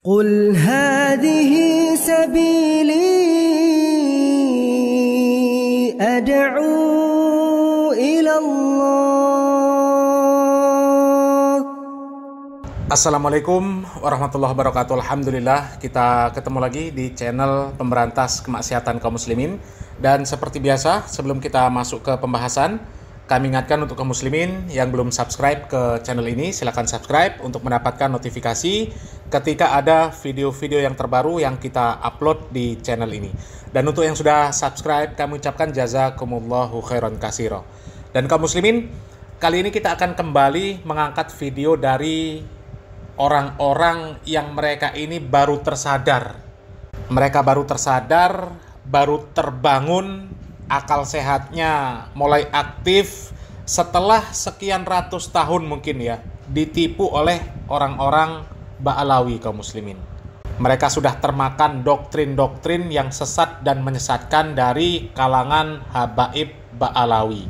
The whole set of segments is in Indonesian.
قل هذه سبيلي أدعو إلى الله. Assalamualaikum warahmatullahi wabarakatuh. Alhamdulillah kita ketemu lagi di channel pemberantas kemaksiatan kaum muslimin. Dan seperti biasa, sebelum kita masuk ke pembahasan, kami ingatkan untuk kaum muslimin yang belum subscribe ke channel ini, silakan subscribe untuk mendapatkan notifikasi ketika ada video-video yang terbaru yang kita upload di channel ini. Dan untuk yang sudah subscribe, kami ucapkan jazakumullahu khairan katsira. Dan kaum muslimin, kali ini kita akan kembali mengangkat video dari orang-orang yang mereka ini baru tersadar. Mereka baru tersadar, baru terbangun, akal sehatnya mulai aktif setelah sekian ratus tahun mungkin ya, ditipu oleh orang-orang Ba'alawi kaum muslimin. Mereka sudah termakan doktrin-doktrin yang sesat dan menyesatkan dari kalangan habaib Ba'alawi.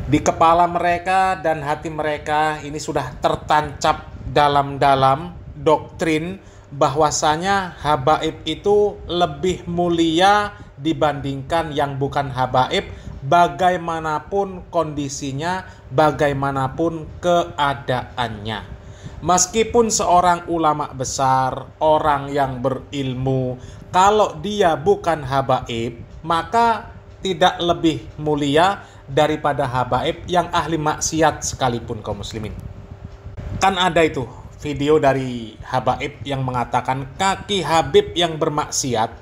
Di kepala mereka dan hati mereka ini sudah tertancap dalam-dalam doktrin bahwasanya habaib itu lebih mulia dibandingkan yang bukan habaib, bagaimanapun kondisinya, bagaimanapun keadaannya. Meskipun seorang ulama besar, orang yang berilmu, kalau dia bukan habaib, maka tidak lebih mulia daripada habaib yang ahli maksiat sekalipun kaum muslimin. Kan ada itu video dari habaib yang mengatakan kaki habib yang bermaksiat,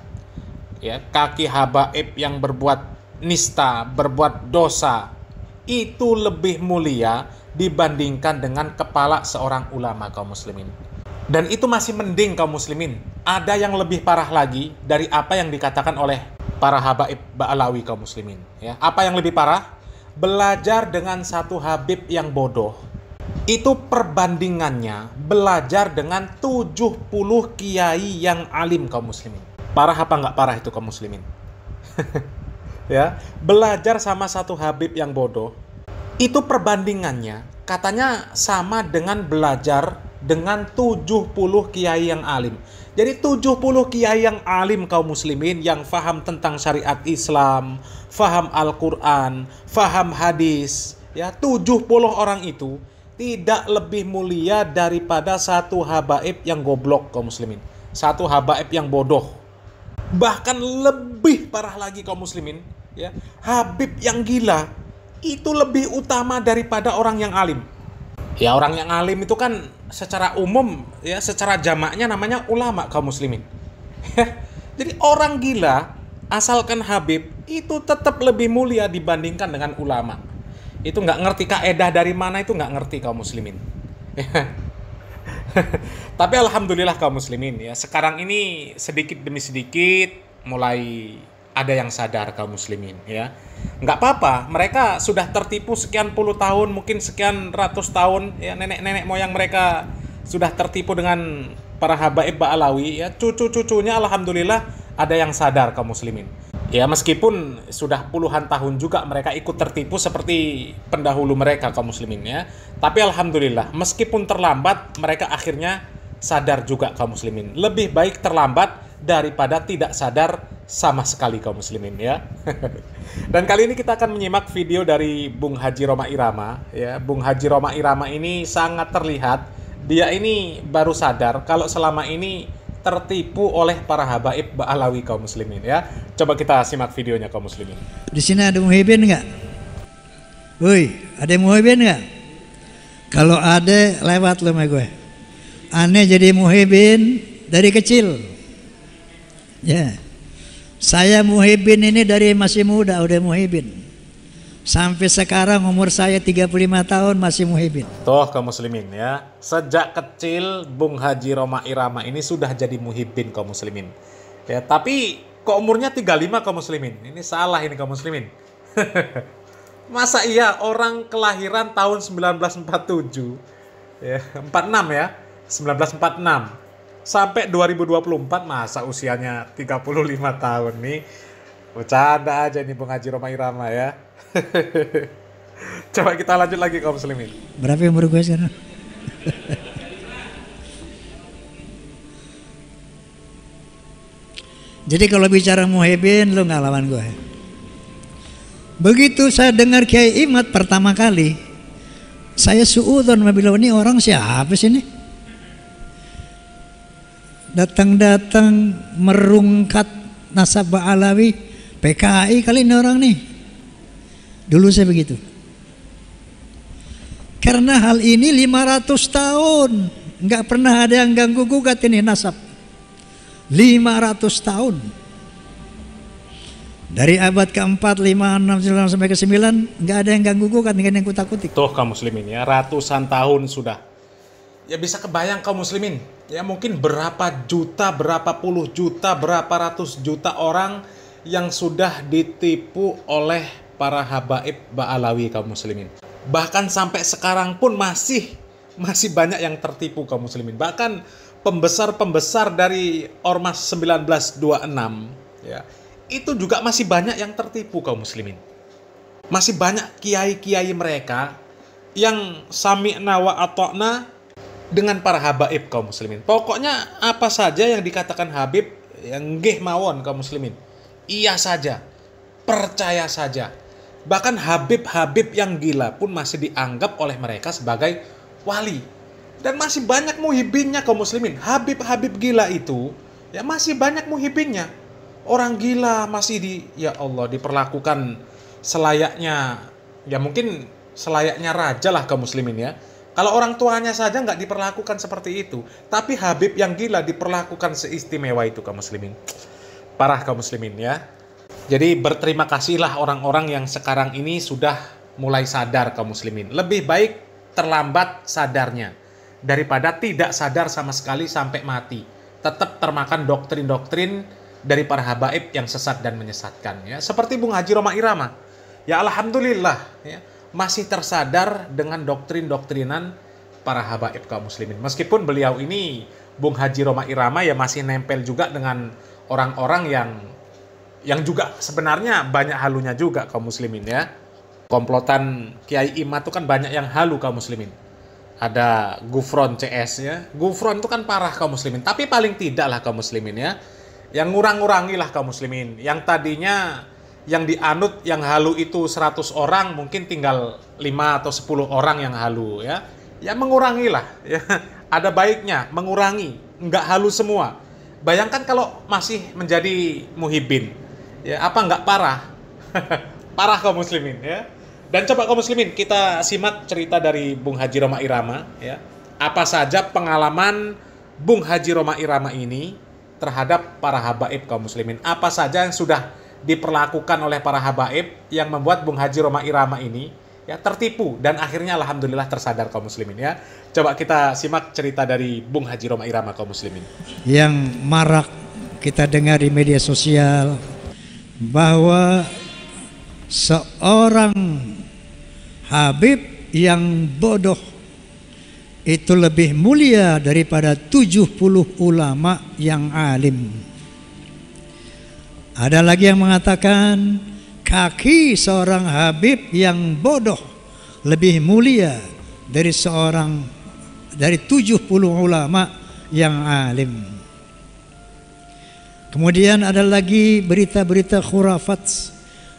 ya, kaki habaib yang berbuat nista, berbuat dosa, itu lebih mulia dibandingkan dengan kepala seorang ulama kaum muslimin. Dan itu masih mending kaum muslimin. Ada yang lebih parah lagi dari apa yang dikatakan oleh para habaib Ba'alawi kaum muslimin, ya. Apa yang lebih parah? Belajar dengan satu habib yang bodoh, itu perbandingannya belajar dengan 70 kiai yang alim kaum muslimin. Parah apa nggak parah itu kaum muslimin? Ya, belajar sama satu habib yang bodoh, itu perbandingannya katanya sama dengan belajar dengan 70 kiai yang alim. Jadi 70 kiai yang alim kaum muslimin yang faham tentang syariat Islam, faham Al-Quran, faham hadis, ya, 70 orang itu tidak lebih mulia daripada satu habaib yang goblok kaum muslimin, satu habaib yang bodoh. Bahkan lebih parah lagi kaum muslimin, ya, habib yang gila itu lebih utama daripada orang yang alim. Ya, orang yang alim itu kan secara umum, ya, secara jamaknya namanya ulama kaum muslimin. Jadi orang gila asalkan habib itu tetap lebih mulia dibandingkan dengan ulama. Itu nggak ngerti kaedah dari mana, itu nggak ngerti kaum muslimin. Tapi alhamdulillah kaum muslimin, ya, sekarang ini sedikit demi sedikit mulai ada yang sadar kaum muslimin, ya. Nggak apa-apa, mereka sudah tertipu sekian puluh tahun, mungkin sekian ratus tahun, ya, nenek-nenek moyang mereka sudah tertipu dengan para habaib Ba'alawi, ya. Cucu-cucunya alhamdulillah ada yang sadar kaum muslimin. Ya, meskipun sudah puluhan tahun juga mereka ikut tertipu seperti pendahulu mereka kaum muslimin, ya. Tapi alhamdulillah meskipun terlambat mereka akhirnya sadar juga kaum muslimin. Lebih baik terlambat daripada tidak sadar sama sekali kaum muslimin, ya. Dan kali ini kita akan menyimak video dari Bung Haji Roma Irama, ya. Bung Haji Roma Irama ini sangat terlihat dia ini baru sadar kalau selama ini tertipu oleh para habaib Ba'alawi kaum muslimin, ya. Coba kita simak videonya kaum muslimin. Di sini ada muhibin nggak? Woi, ada muhibin nggak? Kalau ada lewat lo sama gue. Aneh jadi muhibin dari kecil. Ya. Saya muhibin ini dari masih muda udah muhibin. Sampai sekarang umur saya 35 tahun masih muhibin. Tuh kaum muslimin, ya. Sejak kecil Bung Haji Roma Irama ini sudah jadi muhibin kaum muslimin. Ya, tapi kok umurnya 35 kaum muslimin? Ini salah ini kaum muslimin. Masa iya orang kelahiran tahun 1947, ya, 46 ya, 1946 sampai 2024 masa usianya 35 tahun nih. Bercanda aja nih Bung Haji Roma Irama, ya. Coba kita lanjut lagi kaum muslimin. Berapa umur gue sekarang? Jadi kalau bicara muhibin lu nggak lawan gue. Begitu saya dengar Kiai Imad pertama kali, saya suudzon bilang, ini orang siapa sih ini? Datang-datang merungkat nasab Alawi, PKI kali ini orang nih. Dulu saya begitu. Karena hal ini 500 tahun nggak pernah ada yang ganggu gugat ini nasab. 500 tahun. Dari abad ke-4, 5, 6, sampai ke-9 nggak ada yang ganggu gugat, nggak ada yang kutak-kutik. Tuh kaum muslimin ya, ratusan tahun sudah. Ya bisa kebayang kaum muslimin, ya mungkin berapa juta, berapa puluh juta, berapa ratus juta orang yang sudah ditipu oleh para habaib Ba'alawi kaum muslimin. Bahkan sampai sekarang pun masih banyak yang tertipu kaum muslimin. Bahkan pembesar-pembesar dari Ormas 1926 ya, itu juga masih banyak yang tertipu kaum muslimin. Masih banyak kiai-kiai mereka yang sami'na wa ata'na dengan para habaib kaum muslimin. Pokoknya apa saja yang dikatakan Habib, yang nggih mawon kaum muslimin, iya saja, percaya saja. Bahkan Habib-Habib yang gila pun masih dianggap oleh mereka sebagai wali. Dan masih banyak muhibinnya kaum muslimin. Habib-Habib gila itu ya masih banyak muhibinnya. Orang gila masih ya Allah, diperlakukan selayaknya, ya mungkin selayaknya raja lah kaum muslimin ya. Kalau orang tuanya saja nggak diperlakukan seperti itu, tapi Habib yang gila diperlakukan seistimewa itu kaum muslimin. Parah kaum muslimin ya. Jadi berterima kasihlah orang-orang yang sekarang ini sudah mulai sadar kaum muslimin. Lebih baik terlambat sadarnya daripada tidak sadar sama sekali sampai mati. Tetap termakan doktrin-doktrin dari para habaib yang sesat dan menyesatkan ya. Seperti Bung Haji Roma Irama. Ya alhamdulillah ya, masih tersadar dengan doktrin-doktrinan para habaib kaum muslimin. Meskipun beliau ini Bung Haji Roma Irama ya masih nempel juga dengan orang-orang yang juga sebenarnya banyak halunya juga kaum muslimin ya. Komplotan Kiai Imad itu kan banyak yang halu kaum muslimin. Ada Gufron CS ya. Gufron itu kan parah kaum muslimin, tapi paling tidak lah kaum muslimin ya, yang ngurang-ngurangi lah kaum muslimin. Yang tadinya yang dianut yang halu itu 100 orang, mungkin tinggal 5 atau 10 orang yang halu ya. Ya mengurangi lah ya. Ada baiknya mengurangi, nggak halu semua. Bayangkan kalau masih menjadi muhibin. Ya, apa nggak parah? Parah kaum muslimin ya. Dan coba kaum muslimin kita simak cerita dari Bung Haji Roma Irama ya. Apa saja pengalaman Bung Haji Roma Irama ini terhadap para habaib kaum muslimin. Apa saja yang sudah diperlakukan oleh para habaib yang membuat Bung Haji Roma Irama ini ya tertipu dan akhirnya alhamdulillah tersadar kaum muslimin ya. Coba kita simak cerita dari Bung Haji Roma Irama kaum muslimin. Yang marak kita dengar di media sosial bahwa seorang habib yang bodoh itu lebih mulia daripada 70 ulama yang alim. Ada lagi yang mengatakan kaki seorang habib yang bodoh lebih mulia dari 70 ulama yang alim. Kemudian ada lagi berita-berita khurafat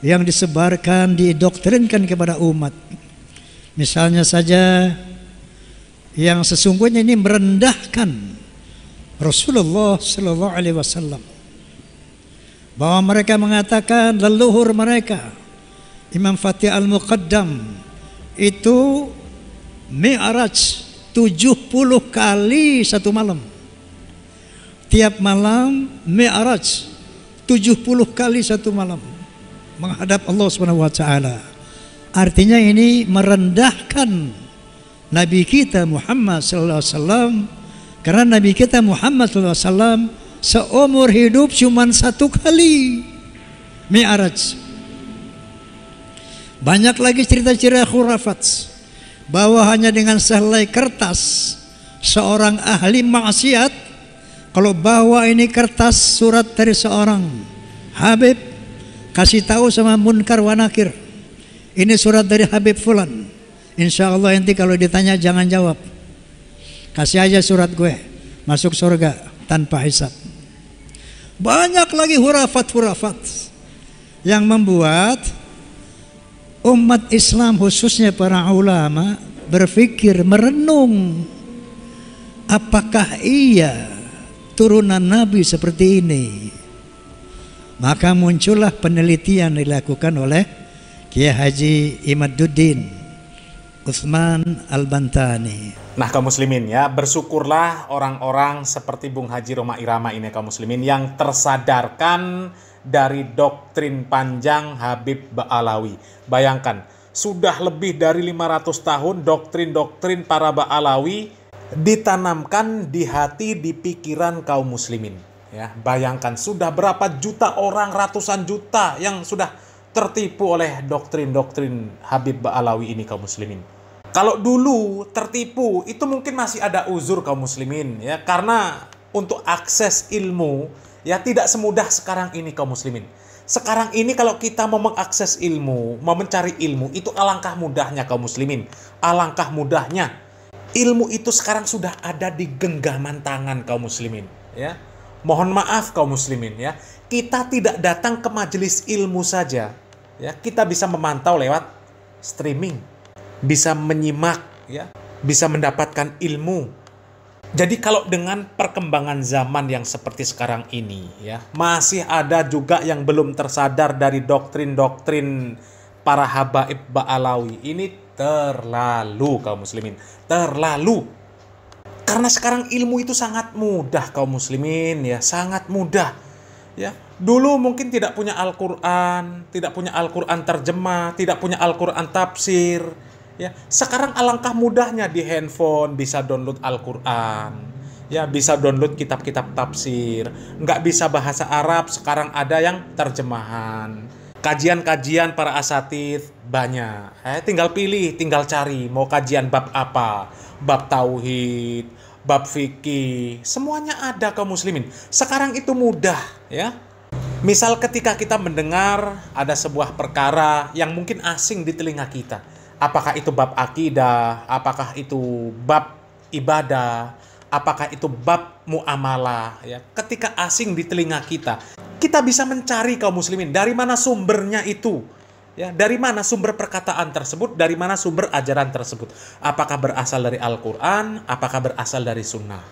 yang disebarkan, didoktrinkan kepada umat. Misalnya saja yang sesungguhnya ini merendahkan Rasulullah Sallallahu Alaihi Wasallam, bahwa mereka mengatakan leluhur mereka Imam Fatih Al-Muqaddam itu mi'raj 70 kali satu malam. Tiap malam mi'raj 70 kali satu malam menghadap Allah Subhanahu wa taala. Artinya ini merendahkan Nabi kita Muhammad sallallahu alaihi wasallam, karena Nabi kita Muhammad sallallahu alaihi wasallam seumur hidup cuma satu kali mi'raj. Banyak lagi cerita-cerita khurafat bahwa hanya dengan sehelai kertas seorang ahli maksiat, kalau bawa ini kertas surat dari seorang habib, kasih tahu sama munkar wa nakir, ini surat dari Habib Fulan, insya Allah nanti kalau ditanya jangan jawab, kasih aja surat gue, masuk surga tanpa hisab. Banyak lagi hurafat-hurafat yang membuat umat Islam khususnya para ulama berpikir, merenung, apakah iya turunan Nabi seperti ini? Maka muncullah penelitian dilakukan oleh Kiai Haji Imaduddin Utsman Al-Bantani. Nah kaum muslimin ya, bersyukurlah orang-orang seperti Bung Haji Roma Irama ini kaum muslimin yang tersadarkan dari doktrin panjang Habib Ba'alawi. Bayangkan, sudah lebih dari 500 tahun doktrin-doktrin para Ba'alawi ditanamkan di hati, di pikiran kaum muslimin. Ya, bayangkan sudah berapa juta orang, ratusan juta yang sudah tertipu oleh doktrin-doktrin Habib Ba'alawi ini kaum muslimin. Kalau dulu tertipu itu mungkin masih ada uzur kaum muslimin ya, karena untuk akses ilmu ya tidak semudah sekarang ini kaum muslimin. Sekarang ini kalau kita mau mengakses ilmu, mau mencari ilmu, itu alangkah mudahnya kaum muslimin. Alangkah mudahnya. Ilmu itu sekarang sudah ada di genggaman tangan kaum muslimin ya. Mohon maaf kaum muslimin ya, kita tidak datang ke majelis ilmu saja ya, kita bisa memantau lewat streaming, bisa menyimak ya, bisa mendapatkan ilmu. Jadi kalau dengan perkembangan zaman yang seperti sekarang ini ya, masih ada juga yang belum tersadar dari doktrin-doktrin para habaib Ba'alawi. Ini terlalu kaum muslimin, terlalu. Karena sekarang ilmu itu sangat mudah kaum muslimin ya, sangat mudah. Ya, dulu mungkin tidak punya Al-Qur'an, tidak punya Al-Qur'an terjemah, tidak punya Al-Qur'an tafsir. Ya, sekarang alangkah mudahnya di handphone bisa download Al-Qur'an. Ya, bisa download kitab-kitab tafsir. Nggak bisa bahasa Arab, sekarang ada yang terjemahan. Kajian-kajian para asatidz banyak. Tinggal pilih, tinggal cari mau kajian bab apa. Bab tauhid, bab fikih, semuanya ada kaum muslimin. Sekarang itu mudah ya. Misal ketika kita mendengar ada sebuah perkara yang mungkin asing di telinga kita. Apakah itu bab akidah, apakah itu bab ibadah, apakah itu bab muamalah ya. Ketika asing di telinga kita, kita bisa mencari kaum muslimin dari mana sumbernya itu. Ya, dari mana sumber perkataan tersebut, dari mana sumber ajaran tersebut. Apakah berasal dari Al-Quran, apakah berasal dari Sunnah.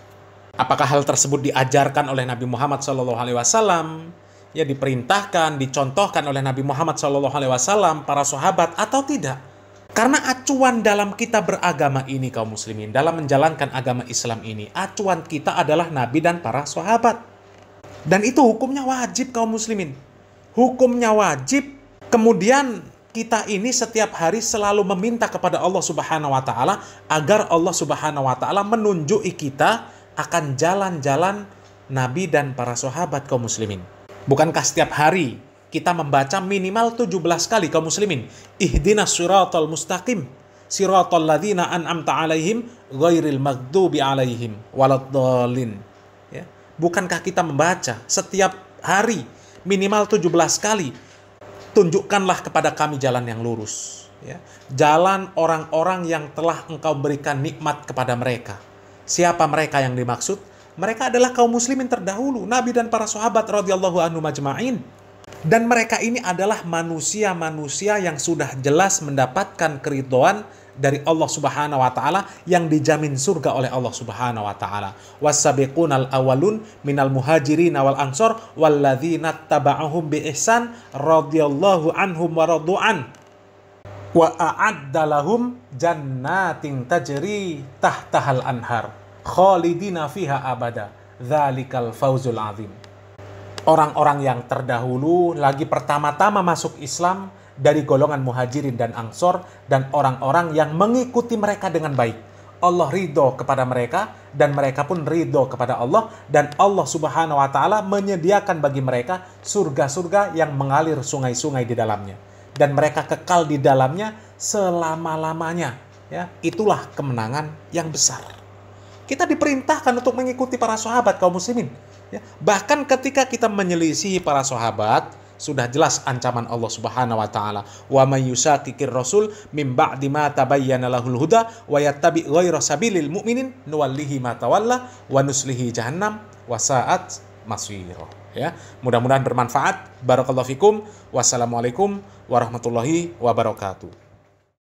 Apakah hal tersebut diajarkan oleh Nabi Muhammad SAW, ya diperintahkan, dicontohkan oleh Nabi Muhammad SAW, para sahabat, atau tidak. Karena acuan dalam kita beragama ini kaum muslimin, dalam menjalankan agama Islam ini, acuan kita adalah Nabi dan para sahabat. Dan itu hukumnya wajib kaum muslimin. Hukumnya wajib. Kemudian kita ini setiap hari selalu meminta kepada Allah Subhanahu wa taala agar Allah Subhanahu wa taala menunjuki kita akan jalan-jalan Nabi dan para sahabat kaum muslimin. Bukankah setiap hari kita membaca minimal 17 kali kaum muslimin? Ihdinas siratal mustaqim, siratal ladzina an'amta 'alaihim ghairil maghdubi 'alaihim waladdallin. Ya. Bukankah kita membaca setiap hari minimal 17 kali? Tunjukkanlah kepada kami jalan yang lurus. Ya. Jalan orang-orang yang telah engkau berikan nikmat kepada mereka. Siapa mereka yang dimaksud? Mereka adalah kaum muslimin terdahulu, Nabi dan para sahabat radhiyallahu anhum ajma'in. Dan mereka ini adalah manusia-manusia yang sudah jelas mendapatkan keridhaan dari Allah Subhanahu wa taala, yang dijamin surga oleh Allah Subhanahu wa taala. Was-sabiqunal awwalun minal muhajirin wal ansor walladzina taba'uhum bi ihsan radhiyallahu anhum wa radu'an wa a'adda lahum jannatin tajri tahtahal anhar khalidina fiha abada dzalikal fawzul azim. Orang-orang yang terdahulu lagi pertama-tama masuk Islam dari golongan muhajirin dan ansor, dan orang-orang yang mengikuti mereka dengan baik. Allah ridho kepada mereka, dan mereka pun ridho kepada Allah, dan Allah Subhanahu wa taala menyediakan bagi mereka surga-surga yang mengalir sungai-sungai di dalamnya, dan mereka kekal di dalamnya selama-lamanya. Ya, itulah kemenangan yang besar. Kita diperintahkan untuk mengikuti para sahabat kaum muslimin. Ya, bahkan ketika kita menyelisihi para sahabat, sudah jelas ancaman Allah Subhanahu wa taala. Wa may yushaqiqir rasul mim ba'di ma tabayyana lahul huda wa yattabi' ghayra sabilil mu'minin nuwallihi ma tawalla wa nuslihi jahannam wa sa'at masira. ya. Mudah-mudahan bermanfaat. Barakallahu fikum. Wassalamualaikum warahmatullahi wabarakatuh.